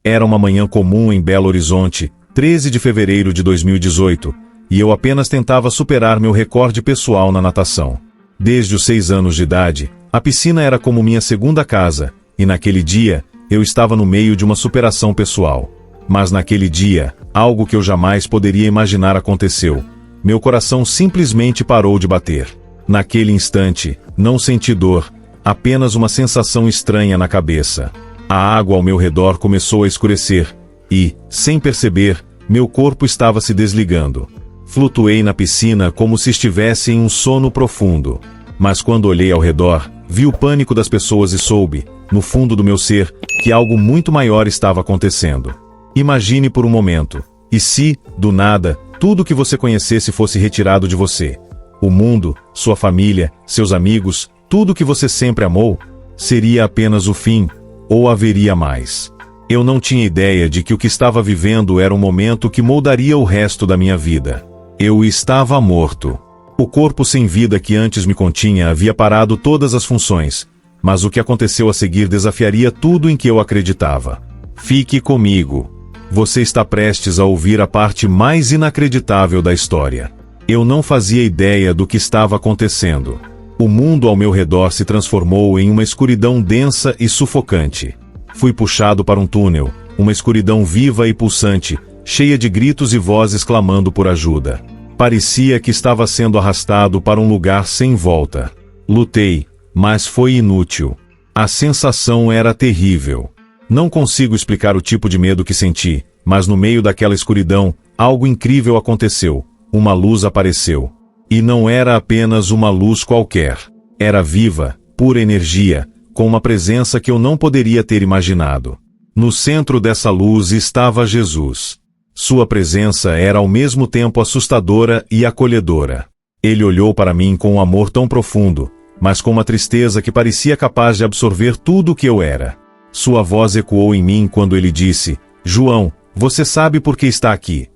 Era uma manhã comum em Belo Horizonte, 13 de fevereiro de 2018, e eu apenas tentava superar meu recorde pessoal na natação. Desde os 6 anos de idade, a piscina era como minha segunda casa, e naquele dia, eu estava no meio de uma superação pessoal. Mas naquele dia, algo que eu jamais poderia imaginar aconteceu. Meu coração simplesmente parou de bater. Naquele instante, não senti dor, apenas uma sensação estranha na cabeça. A água ao meu redor começou a escurecer, e, sem perceber, meu corpo estava se desligando. Flutuei na piscina como se estivesse em um sono profundo. Mas quando olhei ao redor, vi o pânico das pessoas e soube, no fundo do meu ser, que algo muito maior estava acontecendo. Imagine por um momento, e se, do nada, tudo que você conhecesse fosse retirado de você? O mundo, sua família, seus amigos, tudo que você sempre amou, seria apenas o fim, ou haveria mais? Eu não tinha ideia de que o que estava vivendo era um momento que moldaria o resto da minha vida. Eu estava morto. O corpo sem vida que antes me continha havia parado todas as funções, mas o que aconteceu a seguir desafiaria tudo em que eu acreditava. Fique comigo. Você está prestes a ouvir a parte mais inacreditável da história. Eu não fazia ideia do que estava acontecendo. O mundo ao meu redor se transformou em uma escuridão densa e sufocante. Fui puxado para um túnel, uma escuridão viva e pulsante, cheia de gritos e vozes clamando por ajuda. Parecia que estava sendo arrastado para um lugar sem volta. Lutei, mas foi inútil. A sensação era terrível. Não consigo explicar o tipo de medo que senti, mas no meio daquela escuridão, algo incrível aconteceu. Uma luz apareceu. E não era apenas uma luz qualquer. Era viva, pura energia, com uma presença que eu não poderia ter imaginado. No centro dessa luz estava Jesus. Sua presença era ao mesmo tempo assustadora e acolhedora. Ele olhou para mim com um amor tão profundo, mas com uma tristeza que parecia capaz de absorver tudo o que eu era. Sua voz ecoou em mim quando ele disse: "João, você sabe por que está aqui?"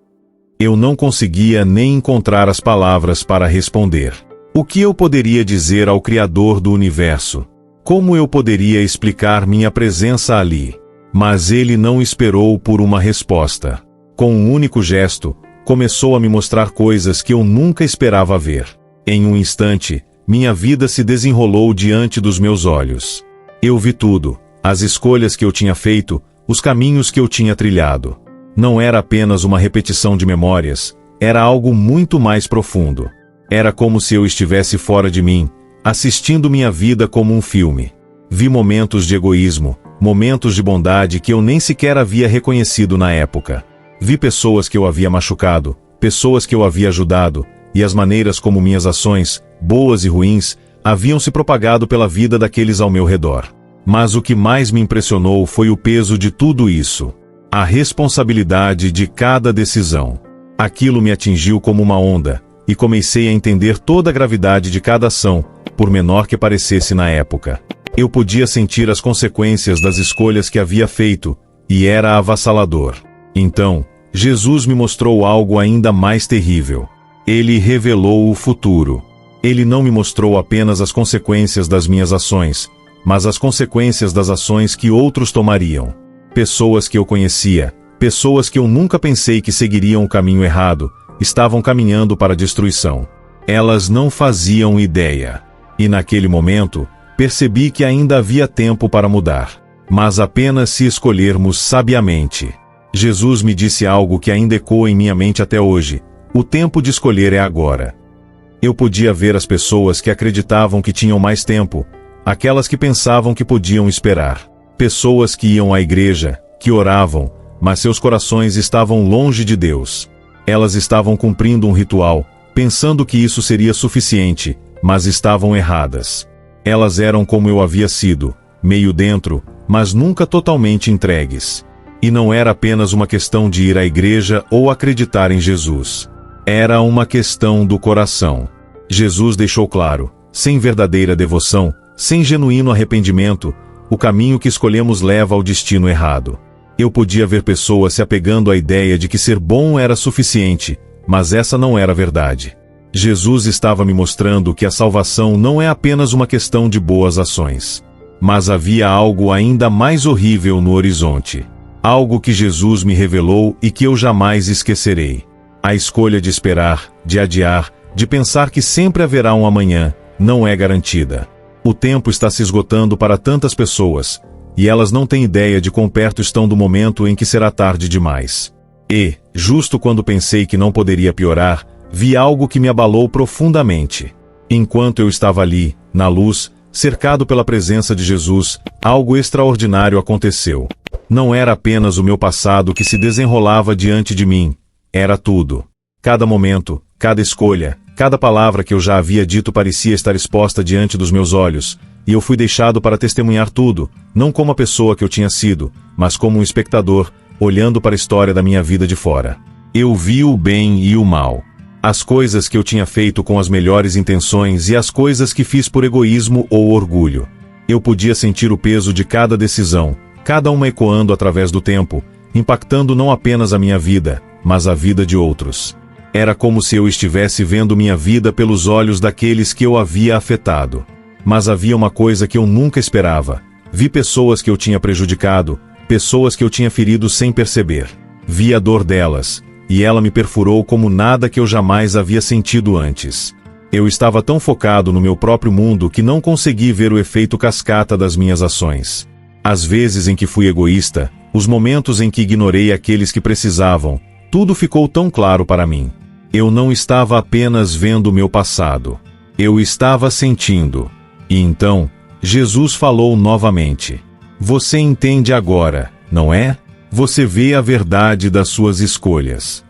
Eu não conseguia nem encontrar as palavras para responder. O que eu poderia dizer ao Criador do Universo? Como eu poderia explicar minha presença ali? Mas ele não esperou por uma resposta. Com um único gesto, começou a me mostrar coisas que eu nunca esperava ver. Em um instante, minha vida se desenrolou diante dos meus olhos. Eu vi tudo, as escolhas que eu tinha feito, os caminhos que eu tinha trilhado. Não era apenas uma repetição de memórias, era algo muito mais profundo. Era como se eu estivesse fora de mim, assistindo minha vida como um filme. Vi momentos de egoísmo, momentos de bondade que eu nem sequer havia reconhecido na época. Vi pessoas que eu havia machucado, pessoas que eu havia ajudado, e as maneiras como minhas ações, boas e ruins, haviam se propagado pela vida daqueles ao meu redor. Mas o que mais me impressionou foi o peso de tudo isso. A responsabilidade de cada decisão. Aquilo me atingiu como uma onda, e comecei a entender toda a gravidade de cada ação, por menor que parecesse na época. Eu podia sentir as consequências das escolhas que havia feito, e era avassalador. Então, Jesus me mostrou algo ainda mais terrível. Ele revelou o futuro. Ele não me mostrou apenas as consequências das minhas ações, mas as consequências das ações que outros tomariam. Pessoas que eu conhecia, pessoas que eu nunca pensei que seguiriam o caminho errado, estavam caminhando para a destruição. Elas não faziam ideia. E naquele momento, percebi que ainda havia tempo para mudar. Mas apenas se escolhermos sabiamente. Jesus me disse algo que ainda ecoa em minha mente até hoje: o tempo de escolher é agora. Eu podia ver as pessoas que acreditavam que tinham mais tempo, aquelas que pensavam que podiam esperar. Pessoas que iam à igreja, que oravam, mas seus corações estavam longe de Deus. Elas estavam cumprindo um ritual, pensando que isso seria suficiente, mas estavam erradas. Elas eram como eu havia sido, meio dentro, mas nunca totalmente entregues. E não era apenas uma questão de ir à igreja ou acreditar em Jesus. Era uma questão do coração. Jesus deixou claro: sem verdadeira devoção, sem genuíno arrependimento, o caminho que escolhemos leva ao destino errado. Eu podia ver pessoas se apegando à ideia de que ser bom era suficiente, mas essa não era a verdade. Jesus estava me mostrando que a salvação não é apenas uma questão de boas ações. Mas havia algo ainda mais horrível no horizonte. Algo que Jesus me revelou e que eu jamais esquecerei. A escolha de esperar, de adiar, de pensar que sempre haverá um amanhã, não é garantida. O tempo está se esgotando para tantas pessoas, e elas não têm ideia de quão perto estão do momento em que será tarde demais. E, justo quando pensei que não poderia piorar, vi algo que me abalou profundamente. Enquanto eu estava ali, na luz, cercado pela presença de Jesus, algo extraordinário aconteceu. Não era apenas o meu passado que se desenrolava diante de mim, era tudo. Cada momento, cada escolha, cada palavra que eu já havia dito parecia estar exposta diante dos meus olhos, e eu fui deixado para testemunhar tudo, não como a pessoa que eu tinha sido, mas como um espectador, olhando para a história da minha vida de fora. Eu vi o bem e o mal. As coisas que eu tinha feito com as melhores intenções e as coisas que fiz por egoísmo ou orgulho. Eu podia sentir o peso de cada decisão, cada uma ecoando através do tempo, impactando não apenas a minha vida, mas a vida de outros. Era como se eu estivesse vendo minha vida pelos olhos daqueles que eu havia afetado. Mas havia uma coisa que eu nunca esperava. Vi pessoas que eu tinha prejudicado, pessoas que eu tinha ferido sem perceber. Vi a dor delas, e ela me perfurou como nada que eu jamais havia sentido antes. Eu estava tão focado no meu próprio mundo que não consegui ver o efeito cascata das minhas ações. As vezes em que fui egoísta, os momentos em que ignorei aqueles que precisavam, tudo ficou tão claro para mim. Eu não estava apenas vendo o meu passado. Eu estava sentindo. E então, Jesus falou novamente. Você entende agora, não é? Você vê a verdade das suas escolhas.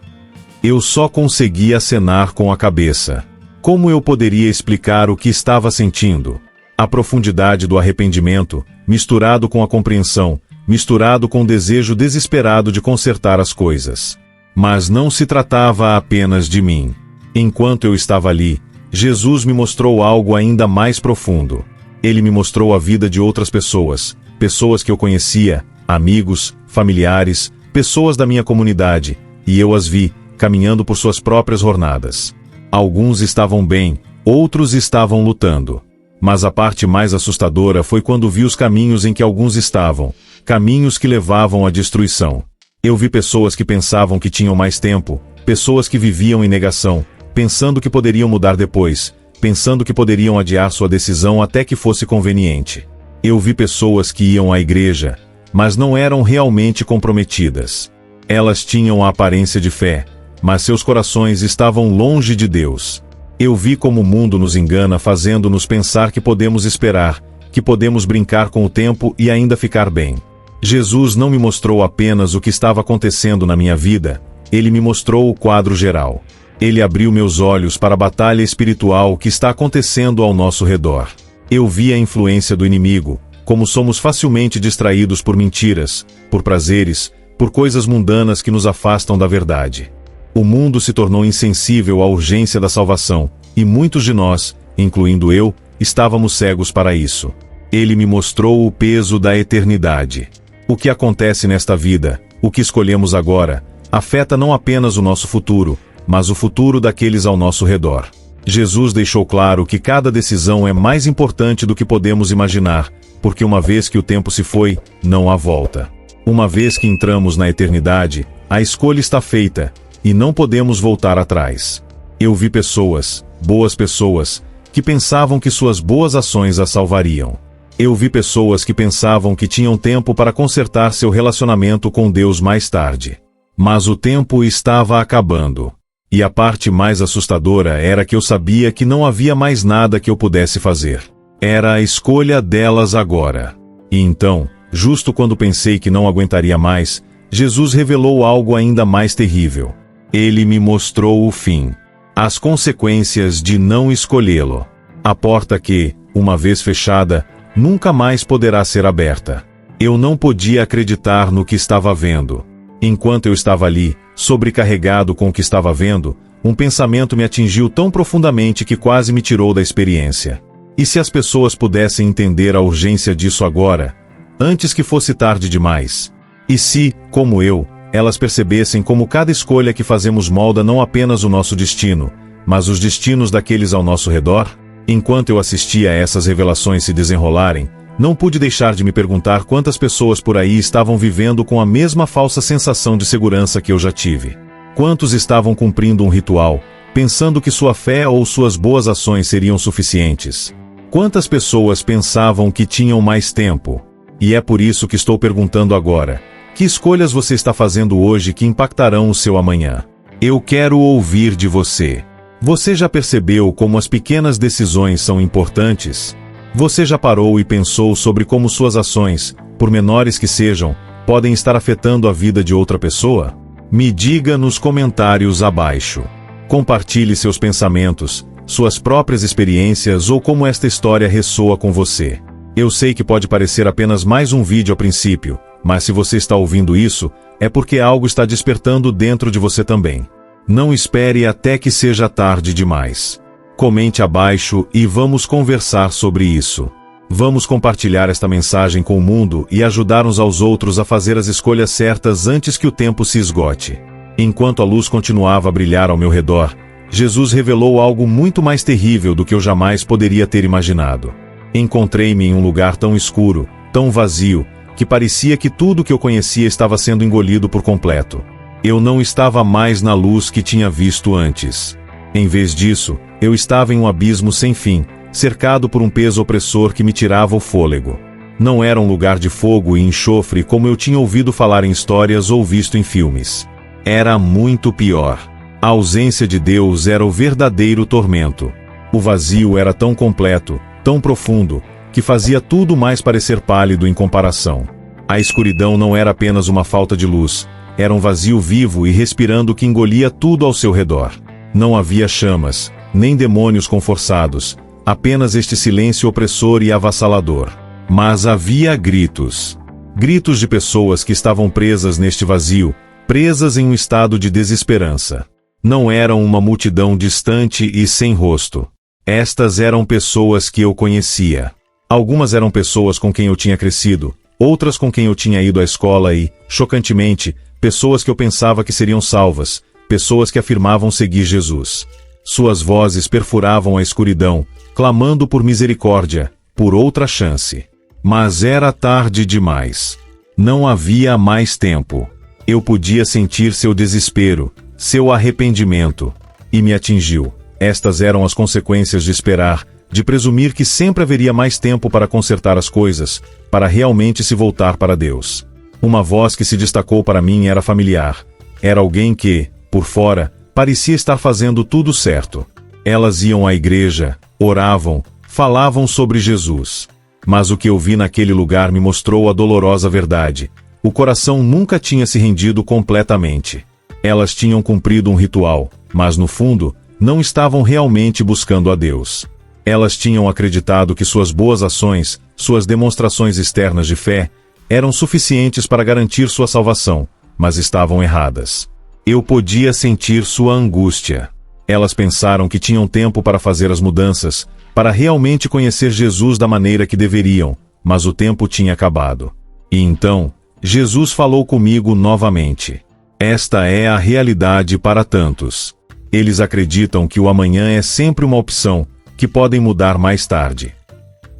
Eu só consegui acenar com a cabeça. Como eu poderia explicar o que estava sentindo? A profundidade do arrependimento, misturado com a compreensão, misturado com o desejo desesperado de consertar as coisas. Mas não se tratava apenas de mim. Enquanto eu estava ali, Jesus me mostrou algo ainda mais profundo. Ele me mostrou a vida de outras pessoas, pessoas que eu conhecia, amigos, familiares, pessoas da minha comunidade, e eu as vi, caminhando por suas próprias jornadas. Alguns estavam bem, outros estavam lutando. Mas a parte mais assustadora foi quando vi os caminhos em que alguns estavam, caminhos que levavam à destruição. Eu vi pessoas que pensavam que tinham mais tempo, pessoas que viviam em negação, pensando que poderiam mudar depois, pensando que poderiam adiar sua decisão até que fosse conveniente. Eu vi pessoas que iam à igreja, mas não eram realmente comprometidas. Elas tinham a aparência de fé, mas seus corações estavam longe de Deus. Eu vi como o mundo nos engana, fazendo-nos pensar que podemos esperar, que podemos brincar com o tempo e ainda ficar bem. Jesus não me mostrou apenas o que estava acontecendo na minha vida, ele me mostrou o quadro geral. Ele abriu meus olhos para a batalha espiritual que está acontecendo ao nosso redor. Eu vi a influência do inimigo, como somos facilmente distraídos por mentiras, por prazeres, por coisas mundanas que nos afastam da verdade. O mundo se tornou insensível à urgência da salvação, e muitos de nós, incluindo eu, estávamos cegos para isso. Ele me mostrou o peso da eternidade. O que acontece nesta vida, o que escolhemos agora, afeta não apenas o nosso futuro, mas o futuro daqueles ao nosso redor. Jesus deixou claro que cada decisão é mais importante do que podemos imaginar, porque uma vez que o tempo se foi, não há volta. Uma vez que entramos na eternidade, a escolha está feita, e não podemos voltar atrás. Eu vi pessoas, boas pessoas, que pensavam que suas boas ações as salvariam. Eu vi pessoas que pensavam que tinham tempo para consertar seu relacionamento com Deus mais tarde. Mas o tempo estava acabando. E a parte mais assustadora era que eu sabia que não havia mais nada que eu pudesse fazer. Era a escolha delas agora. E então, justo quando pensei que não aguentaria mais, Jesus revelou algo ainda mais terrível. Ele me mostrou o fim. As consequências de não escolhê-lo. A porta que, uma vez fechada, nunca mais poderá ser aberta. Eu não podia acreditar no que estava vendo. Enquanto eu estava ali, sobrecarregado com o que estava vendo, um pensamento me atingiu tão profundamente que quase me tirou da experiência. E se as pessoas pudessem entender a urgência disso agora, antes que fosse tarde demais? E se, como eu, elas percebessem como cada escolha que fazemos molda não apenas o nosso destino, mas os destinos daqueles ao nosso redor? Enquanto eu assistia a essas revelações se desenrolarem, Não pude deixar de me perguntar quantas pessoas por aí estavam vivendo com a mesma falsa sensação de segurança que eu já tive. Quantos estavam cumprindo um ritual, pensando que sua fé ou suas boas ações seriam suficientes? Quantas pessoas pensavam que tinham mais tempo? E é por isso que estou perguntando agora: que escolhas você está fazendo hoje que impactarão o seu amanhã? Eu quero ouvir de você. Você já percebeu como as pequenas decisões são importantes? Você já parou e pensou sobre como suas ações, por menores que sejam, podem estar afetando a vida de outra pessoa? Me diga nos comentários abaixo. Compartilhe seus pensamentos, suas próprias experiências ou como esta história ressoa com você. Eu sei que pode parecer apenas mais um vídeo a princípio, mas se você está ouvindo isso, é porque algo está despertando dentro de você também. Não espere até que seja tarde demais. Comente abaixo e vamos conversar sobre isso. Vamos compartilhar esta mensagem com o mundo e ajudar uns aos outros a fazer as escolhas certas antes que o tempo se esgote. Enquanto a luz continuava a brilhar ao meu redor, Jesus revelou algo muito mais terrível do que eu jamais poderia ter imaginado. Encontrei-me em um lugar tão escuro, tão vazio, que parecia que tudo que eu conhecia estava sendo engolido por completo. Eu não estava mais na luz que tinha visto antes. Em vez disso, eu estava em um abismo sem fim, cercado por um peso opressor que me tirava o fôlego. Não era um lugar de fogo e enxofre como eu tinha ouvido falar em histórias ou visto em filmes. Era muito pior. A ausência de Deus era o verdadeiro tormento. O vazio era tão completo, tão profundo, que fazia tudo mais parecer pálido em comparação. A escuridão não era apenas uma falta de luz, era um vazio vivo e respirando que engolia tudo ao seu redor. Não havia chamas, nem demônios conforçados, apenas este silêncio opressor e avassalador. Mas havia gritos. Gritos de pessoas que estavam presas neste vazio, presas em um estado de desesperança. Não eram uma multidão distante e sem rosto. Estas eram pessoas que eu conhecia. Algumas eram pessoas com quem eu tinha crescido, outras com quem eu tinha ido à escola e, chocantemente, pessoas que eu pensava que seriam salvas, pessoas que afirmavam seguir Jesus. Suas vozes perfuravam a escuridão, clamando por misericórdia, por outra chance. Mas era tarde demais. Não havia mais tempo. Eu podia sentir seu desespero, seu arrependimento. E me atingiu. Estas eram as consequências de esperar, de presumir que sempre haveria mais tempo para consertar as coisas, para realmente se voltar para Deus. Uma voz que se destacou para mim era familiar. Era alguém que, por fora, parecia estar fazendo tudo certo. Elas iam à igreja, oravam, falavam sobre Jesus. Mas o que eu vi naquele lugar me mostrou a dolorosa verdade. O coração nunca tinha se rendido completamente. Elas tinham cumprido um ritual, mas no fundo, não estavam realmente buscando a Deus. Elas tinham acreditado que suas boas ações, suas demonstrações externas de fé, eram suficientes para garantir sua salvação, mas estavam erradas. Eu podia sentir sua angústia. Elas pensaram que tinham tempo para fazer as mudanças, para realmente conhecer Jesus da maneira que deveriam, mas o tempo tinha acabado. E então, Jesus falou comigo novamente. Esta é a realidade para tantos. Eles acreditam que o amanhã é sempre uma opção, que podem mudar mais tarde.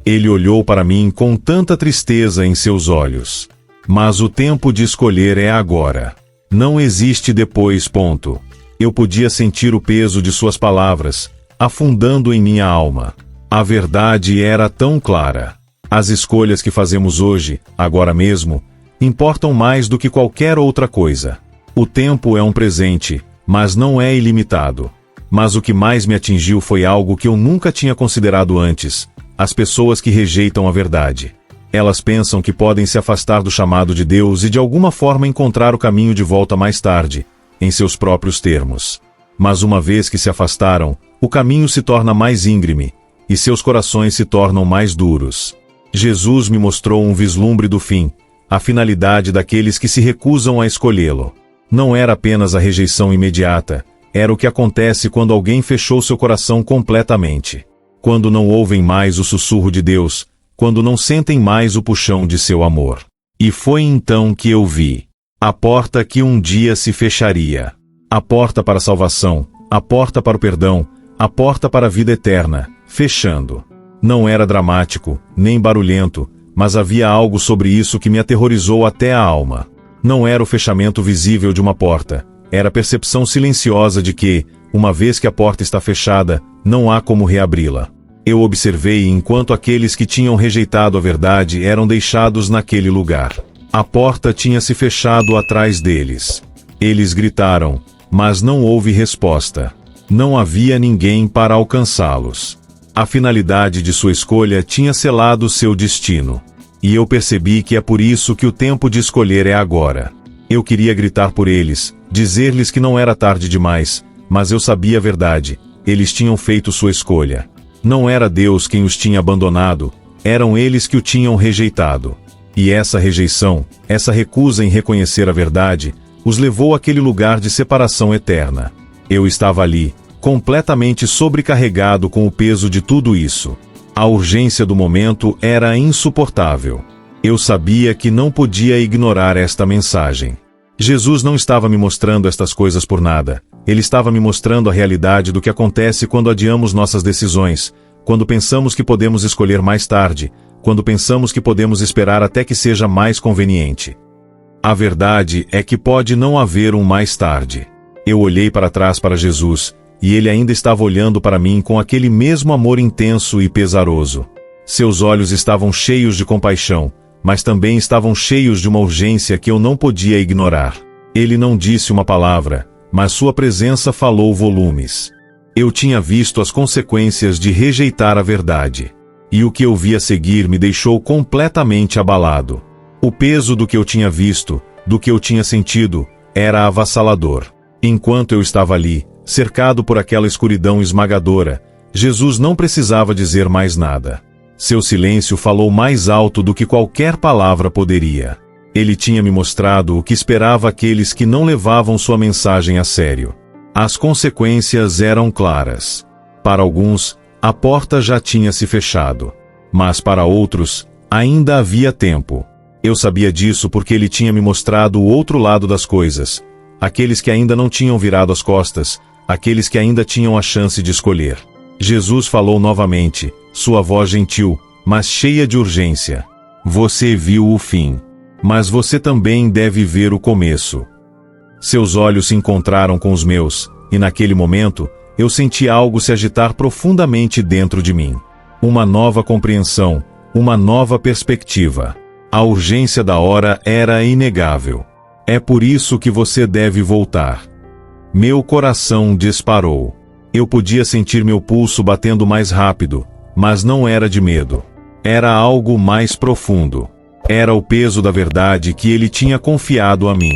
Ele olhou para mim com tanta tristeza em seus olhos. Mas o tempo de escolher é agora. Não existe depois, ponto. Eu podia sentir o peso de suas palavras, afundando em minha alma. A verdade era tão clara. As escolhas que fazemos hoje, agora mesmo, importam mais do que qualquer outra coisa. O tempo é um presente, mas não é ilimitado. Mas o que mais me atingiu foi algo que eu nunca tinha considerado antes: as pessoas que rejeitam a verdade. Elas pensam que podem se afastar do chamado de Deus e de alguma forma encontrar o caminho de volta mais tarde, em seus próprios termos. Mas uma vez que se afastaram, o caminho se torna mais íngreme, e seus corações se tornam mais duros. Jesus me mostrou um vislumbre do fim, a finalidade daqueles que se recusam a escolhê-lo. Não era apenas a rejeição imediata, era o que acontece quando alguém fechou seu coração completamente. Quando não ouvem mais o sussurro de Deus, quando não sentem mais o puxão de seu amor. E foi então que eu vi a porta que um dia se fecharia. A porta para a salvação, a porta para o perdão, a porta para a vida eterna, fechando. Não era dramático, nem barulhento, mas havia algo sobre isso que me aterrorizou até a alma. Não era o fechamento visível de uma porta, era a percepção silenciosa de que, uma vez que a porta está fechada, não há como reabri-la. Eu observei enquanto aqueles que tinham rejeitado a verdade eram deixados naquele lugar. A porta tinha se fechado atrás deles. Eles gritaram, mas não houve resposta. Não havia ninguém para alcançá-los. A finalidade de sua escolha tinha selado seu destino. E eu percebi que é por isso que o tempo de escolher é agora. Eu queria gritar por eles, dizer-lhes que não era tarde demais, mas eu sabia a verdade. Eles tinham feito sua escolha. Não era Deus quem os tinha abandonado, eram eles que o tinham rejeitado. E essa rejeição, essa recusa em reconhecer a verdade, os levou àquele lugar de separação eterna. Eu estava ali, completamente sobrecarregado com o peso de tudo isso. A urgência do momento era insuportável. Eu sabia que não podia ignorar esta mensagem. Jesus não estava me mostrando estas coisas por nada. Ele estava me mostrando a realidade do que acontece quando adiamos nossas decisões, quando pensamos que podemos escolher mais tarde, quando pensamos que podemos esperar até que seja mais conveniente. A verdade é que pode não haver um mais tarde. Eu olhei para trás para Jesus, e ele ainda estava olhando para mim com aquele mesmo amor intenso e pesaroso. Seus olhos estavam cheios de compaixão, mas também estavam cheios de uma urgência que eu não podia ignorar. Ele não disse uma palavra, mas sua presença falou volumes. Eu tinha visto as consequências de rejeitar a verdade. E o que eu vi a seguir me deixou completamente abalado. O peso do que eu tinha visto, do que eu tinha sentido, era avassalador. Enquanto eu estava ali, cercado por aquela escuridão esmagadora, Jesus não precisava dizer mais nada. Seu silêncio falou mais alto do que qualquer palavra poderia. Ele tinha me mostrado o que esperava aqueles que não levavam sua mensagem a sério. As consequências eram claras. Para alguns, a porta já tinha se fechado. Mas para outros, ainda havia tempo. Eu sabia disso porque ele tinha me mostrado o outro lado das coisas. Aqueles que ainda não tinham virado as costas, aqueles que ainda tinham a chance de escolher. Jesus falou novamente, sua voz gentil, mas cheia de urgência. Você viu o fim. Mas você também deve ver o começo. Seus olhos se encontraram com os meus, e naquele momento, eu senti algo se agitar profundamente dentro de mim. Uma nova compreensão, uma nova perspectiva. A urgência da hora era inegável. É por isso que você deve voltar. Meu coração disparou. Eu podia sentir meu pulso batendo mais rápido, mas não era de medo. Era algo mais profundo. Era o peso da verdade que ele tinha confiado a mim.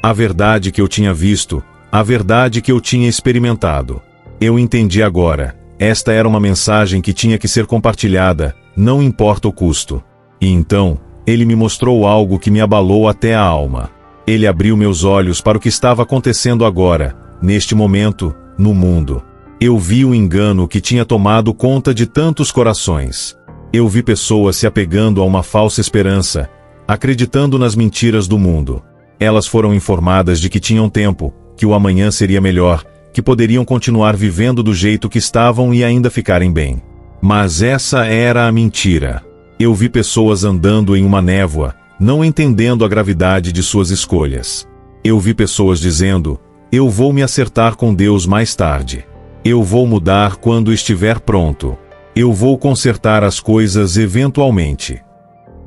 A verdade que eu tinha visto, a verdade que eu tinha experimentado. Eu entendi agora. Esta era uma mensagem que tinha que ser compartilhada, não importa o custo. E então, ele me mostrou algo que me abalou até a alma. Ele abriu meus olhos para o que estava acontecendo agora, neste momento, no mundo. Eu vi o engano que tinha tomado conta de tantos corações. Eu vi pessoas se apegando a uma falsa esperança, acreditando nas mentiras do mundo. Elas foram informadas de que tinham tempo, que o amanhã seria melhor, que poderiam continuar vivendo do jeito que estavam e ainda ficarem bem. Mas essa era a mentira. Eu vi pessoas andando em uma névoa, não entendendo a gravidade de suas escolhas. Eu vi pessoas dizendo, eu vou me acertar com Deus mais tarde. Eu vou mudar quando estiver pronto. Eu vou consertar as coisas eventualmente.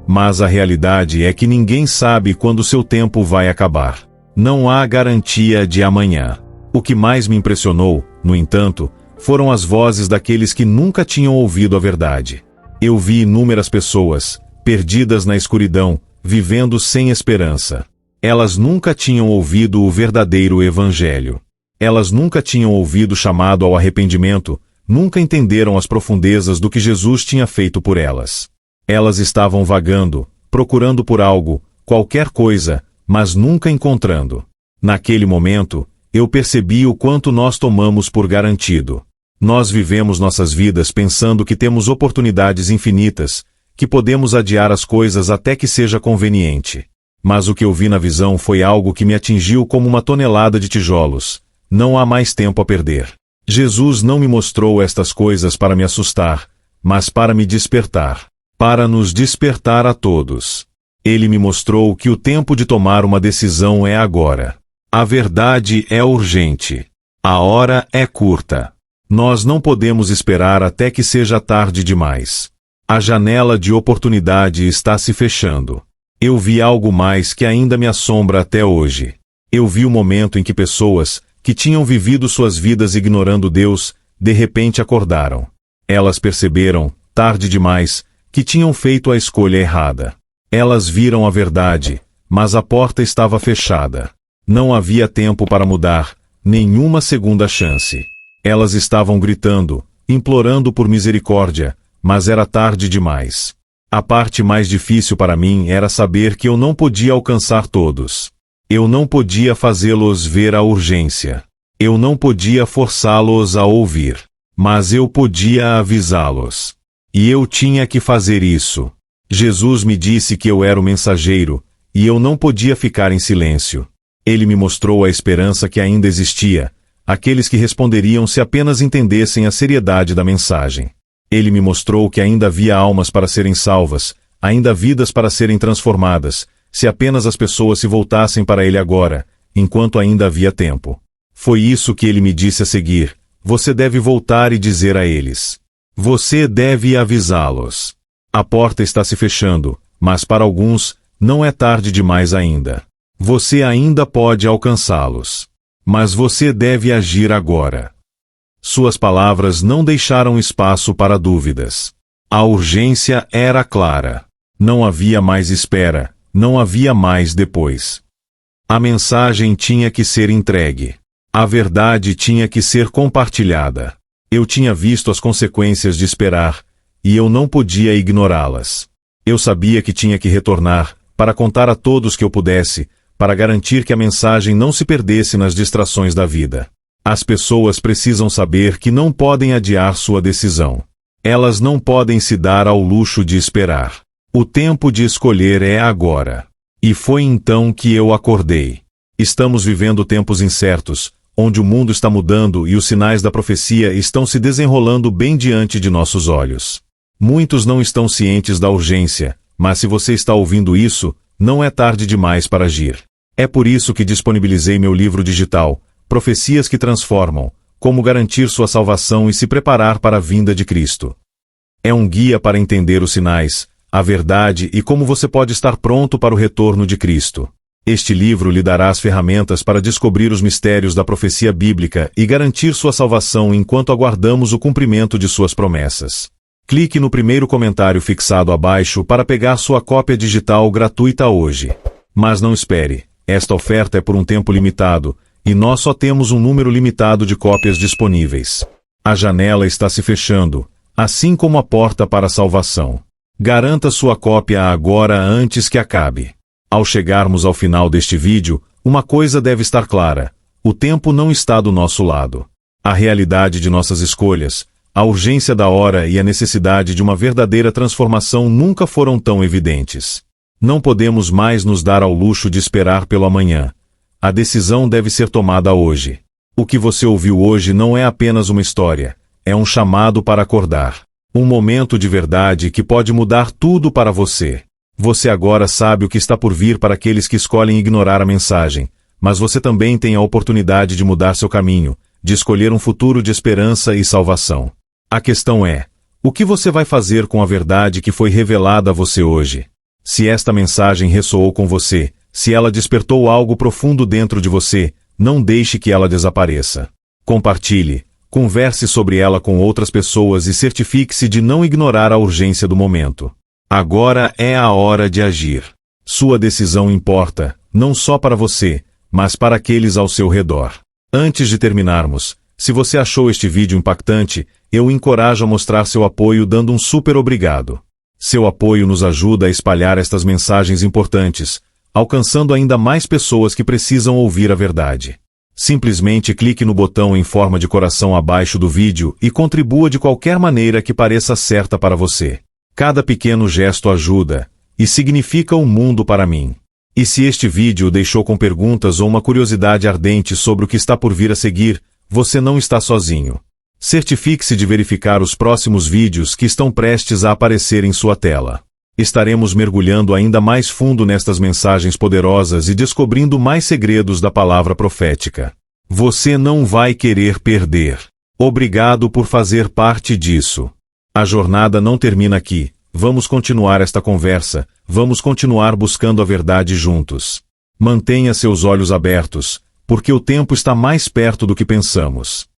Mas a realidade é que ninguém sabe quando seu tempo vai acabar. Não há garantia de amanhã. O que mais me impressionou, no entanto, foram as vozes daqueles que nunca tinham ouvido a verdade. Eu vi inúmeras pessoas, perdidas na escuridão, vivendo sem esperança. Elas nunca tinham ouvido o verdadeiro evangelho. Elas nunca tinham ouvido o chamado ao arrependimento, nunca entenderam as profundezas do que Jesus tinha feito por elas. Elas estavam vagando, procurando por algo, qualquer coisa, mas nunca encontrando. Naquele momento, eu percebi o quanto nós tomamos por garantido. Nós vivemos nossas vidas pensando que temos oportunidades infinitas, que podemos adiar as coisas até que seja conveniente. Mas o que eu vi na visão foi algo que me atingiu como uma tonelada de tijolos. Não há mais tempo a perder. Jesus não me mostrou estas coisas para me assustar, mas para me despertar. para nos despertar a todos. Ele me mostrou que o tempo de tomar uma decisão é agora. A verdade é urgente. A hora é curta. Nós não podemos esperar até que seja tarde demais. A janela de oportunidade está se fechando. Eu vi algo mais que ainda me assombra até hoje. Eu vi o momento em que pessoas, que tinham vivido suas vidas ignorando Deus, de repente acordaram. Elas perceberam, tarde demais, que tinham feito a escolha errada. Elas viram a verdade, mas a porta estava fechada. Não havia tempo para mudar, nenhuma segunda chance. Elas estavam gritando, implorando por misericórdia, mas era tarde demais. A parte mais difícil para mim era saber que eu não podia alcançar todos. Eu não podia fazê-los ver a urgência. Eu não podia forçá-los a ouvir. Mas eu podia avisá-los. E eu tinha que fazer isso. Jesus me disse que eu era o mensageiro, e eu não podia ficar em silêncio. Ele me mostrou a esperança que ainda existia, aqueles que responderiam se apenas entendessem a seriedade da mensagem. Ele me mostrou que ainda havia almas para serem salvas, ainda vidas para serem transformadas, se apenas as pessoas se voltassem para ele agora, enquanto ainda havia tempo. Foi isso que ele me disse a seguir: você deve voltar e dizer a eles. Você deve avisá-los. A porta está se fechando, mas para alguns, não é tarde demais ainda. Você ainda pode alcançá-los. Mas você deve agir agora. Suas palavras não deixaram espaço para dúvidas. A urgência era clara. Não havia mais espera, não havia mais depois. A mensagem tinha que ser entregue. A verdade tinha que ser compartilhada. Eu tinha visto as consequências de esperar, e eu não podia ignorá-las. Eu sabia que tinha que retornar, para contar a todos que eu pudesse, para garantir que a mensagem não se perdesse nas distrações da vida. As pessoas precisam saber que não podem adiar sua decisão. Elas não podem se dar ao luxo de esperar. O tempo de escolher é agora. E foi então que eu acordei. Estamos vivendo tempos incertos, onde o mundo está mudando e os sinais da profecia estão se desenrolando bem diante de nossos olhos. Muitos não estão cientes da urgência, mas se você está ouvindo isso, não é tarde demais para agir. É por isso que disponibilizei meu livro digital, Profecias que Transformam, Como Garantir Sua Salvação e Se Preparar para a Vinda de Cristo. É um guia para entender os sinais, a verdade e como você pode estar pronto para o retorno de Cristo. Este livro lhe dará as ferramentas para descobrir os mistérios da profecia bíblica e garantir sua salvação enquanto aguardamos o cumprimento de suas promessas. Clique no primeiro comentário fixado abaixo para pegar sua cópia digital gratuita hoje. Mas não espere, esta oferta é por um tempo limitado, e nós só temos um número limitado de cópias disponíveis. A janela está se fechando, assim como a porta para a salvação. Garanta sua cópia agora antes que acabe. Ao chegarmos ao final deste vídeo, uma coisa deve estar clara: o tempo não está do nosso lado. A realidade de nossas escolhas, a urgência da hora e a necessidade de uma verdadeira transformação nunca foram tão evidentes. Não podemos mais nos dar ao luxo de esperar pelo amanhã. A decisão deve ser tomada hoje. O que você ouviu hoje não é apenas uma história, é um chamado para acordar. Um momento de verdade que pode mudar tudo para você. Você agora sabe o que está por vir para aqueles que escolhem ignorar a mensagem, mas você também tem a oportunidade de mudar seu caminho, de escolher um futuro de esperança e salvação. A questão é: o que você vai fazer com a verdade que foi revelada a você hoje? Se esta mensagem ressoou com você, se ela despertou algo profundo dentro de você, não deixe que ela desapareça. Compartilhe, converse sobre ela com outras pessoas e certifique-se de não ignorar a urgência do momento. Agora é a hora de agir. Sua decisão importa, não só para você, mas para aqueles ao seu redor. Antes de terminarmos, se você achou este vídeo impactante, eu o encorajo a mostrar seu apoio dando um super obrigado. Seu apoio nos ajuda a espalhar estas mensagens importantes, alcançando ainda mais pessoas que precisam ouvir a verdade. Simplesmente clique no botão em forma de coração abaixo do vídeo e contribua de qualquer maneira que pareça certa para você. Cada pequeno gesto ajuda, e significa um mundo para mim. E se este vídeo o deixou com perguntas ou uma curiosidade ardente sobre o que está por vir a seguir, você não está sozinho. Certifique-se de verificar os próximos vídeos que estão prestes a aparecer em sua tela. Estaremos mergulhando ainda mais fundo nestas mensagens poderosas e descobrindo mais segredos da palavra profética. Você não vai querer perder. Obrigado por fazer parte disso. A jornada não termina aqui. Vamos continuar esta conversa, vamos continuar buscando a verdade juntos. Mantenha seus olhos abertos, porque o tempo está mais perto do que pensamos.